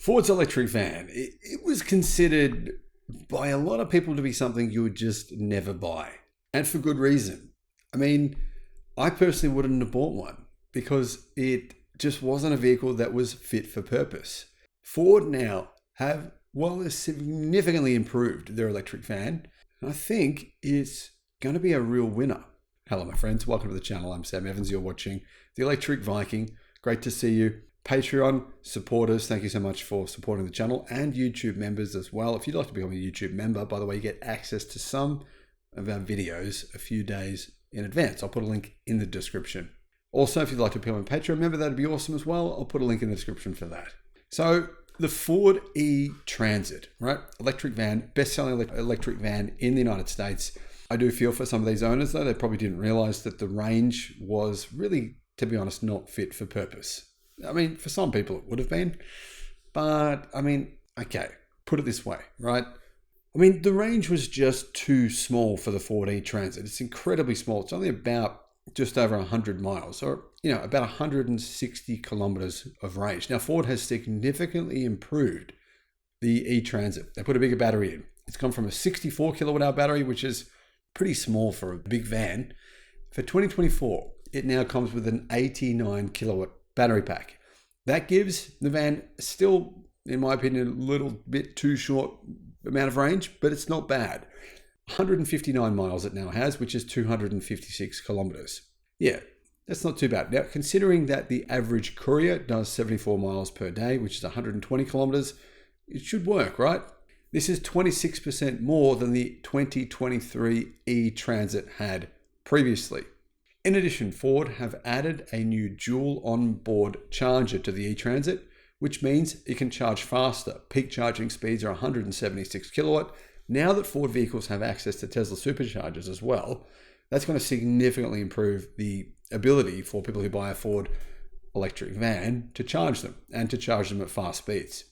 Ford's electric van, it was considered by a lot of people to be something you would just never buy. And for good reason. I mean, I personally wouldn't have bought one because it just wasn't a vehicle that was fit for purpose. Ford now have, significantly improved their electric van. And I think it's going to be a real winner. Hello, my friends. Welcome to the channel. I'm Sam Evans. You're watching the Electric Viking. Great to see you. Patreon supporters, thank you so much for supporting the channel, and YouTube members as well. If you'd like to become a YouTube member, by the way, you get access to some of our videos a few days in advance. I'll put a link in the description. Also, if you'd like to become a Patreon member, that'd be awesome as well. I'll put a link in the description for that. So the Ford E-Transit, right? Electric van, best-selling electric van in the United States. I do feel for some of these owners, though, they probably didn't realize that the range was really, to be honest, not fit for purpose. I mean, for some people it would have been, but I mean, okay, put it this way, right? I mean, the range was just too small for the Ford E-Transit. It's incredibly small. It's only about just over 100 miles or, about 160 kilometers of range. Now, Ford has significantly improved the E-Transit. They put a bigger battery in. It's gone from a 64 kilowatt hour battery, which is pretty small for a big van. For 2024, it now comes with an 89 kilowatt battery pack. That gives the van still, in my opinion, a little bit too short amount of range, but it's not bad. 159 miles it now has, which is 256 kilometers. Yeah, that's not too bad. Now, considering that the average courier does 74 miles per day, which is 120 kilometers, it should work, right? This is 26% more than the 2023 E-Transit had previously. In addition, Ford have added a new dual onboard charger to the E-Transit, which means it can charge faster. Peak charging speeds are 176 kilowatt. Now that Ford vehicles have access to Tesla superchargers as well, that's going to significantly improve the ability for people who buy a Ford electric van to charge them and to charge them at fast speeds.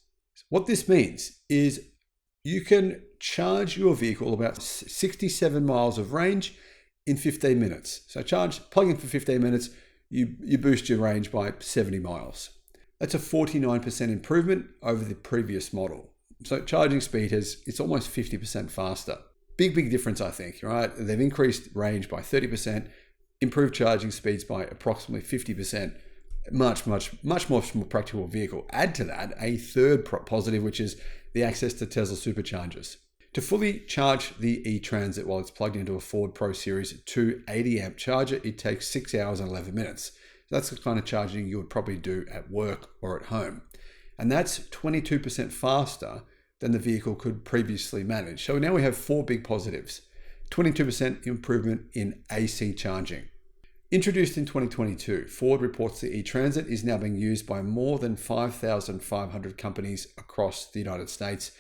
What this means is you can charge your vehicle about 67 miles of range in 15 minutes. So plug in for 15 minutes, you boost your range by 70 miles. That's a 49% improvement over the previous model. So charging speed it's almost 50% faster. Big difference, I think, right? They've increased range by 30%, improved charging speeds by approximately 50%. Much more practical vehicle. Add to that a third positive, which is the access to Tesla superchargers. To fully charge the E-Transit while it's plugged into a Ford Pro Series 2 80 amp charger, it takes 6 hours and 11 minutes. So that's the kind of charging you would probably do at work or at home. And that's 22% faster than the vehicle could previously manage. So now we have four big positives. 22% improvement in AC charging. Introduced in 2022, Ford reports the E-Transit is now being used by more than 5,500 companies across the United States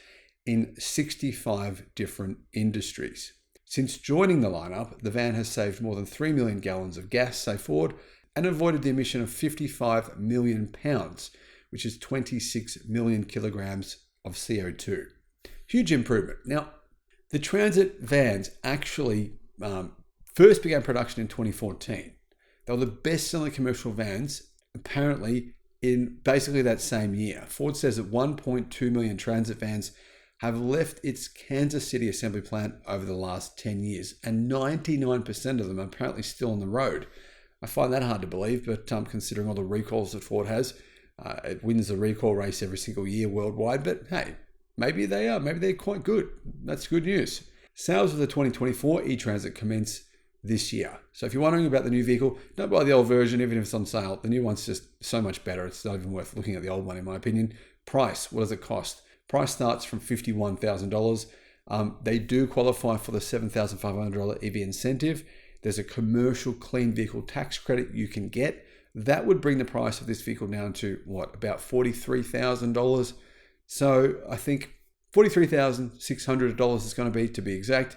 in 65 different industries. Since joining the lineup, the van has saved more than 3 million gallons of gas, say Ford, and avoided the emission of 55 million pounds, which is 26 million kilograms of CO2. Huge improvement. Now, the Transit vans actually first began production in 2014. They were the best-selling commercial vans, apparently, in basically that same year. Ford says that 1.2 million Transit vans have left its Kansas City assembly plant over the last 10 years, and 99% of them are apparently still on the road. I find that hard to believe, but considering all the recalls that Ford has, it wins the recall race every single year worldwide, but hey, maybe they're quite good. That's good news. Sales of the 2024 E-Transit commence this year. So if you're wondering about the new vehicle, don't buy the old version, even if it's on sale. The new one's just so much better. It's not even worth looking at the old one, in my opinion. Price, what does it cost? Price starts from $51,000. They do qualify for the $7,500 EV incentive. There's a commercial clean vehicle tax credit you can get. That would bring the price of this vehicle down to about $43,000. So I think $43,600 is going to be exact.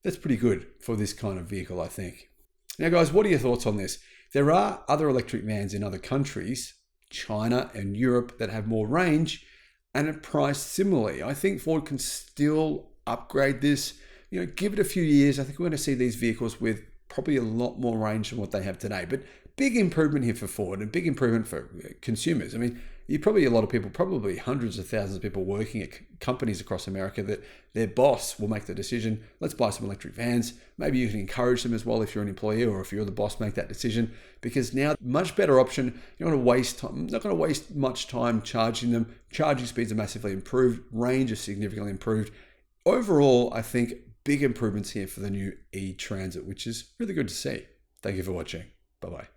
That's pretty good for this kind of vehicle, I think. Now, guys, what are your thoughts on this? There are other electric vans in other countries, China and Europe, that have more range and are priced similarly. I think Ford can still upgrade this. Give it a few years. I think we're going to see these vehicles with probably a lot more range than what they have today. But big improvement here for Ford and big improvement for consumers. I mean, you probably, a lot of people, probably hundreds of thousands of people working at companies across America, that their boss will make the decision, let's buy some electric vans. Maybe you can encourage them as well if you're an employee, or if you're the boss, make that decision, because now much better option. You don't want to waste time, not going to waste much time charging them. Charging speeds are massively improved. Range is significantly improved. Overall, I think big improvements here for the new e-Transit, which is really good to see. Thank you for watching. Bye-bye.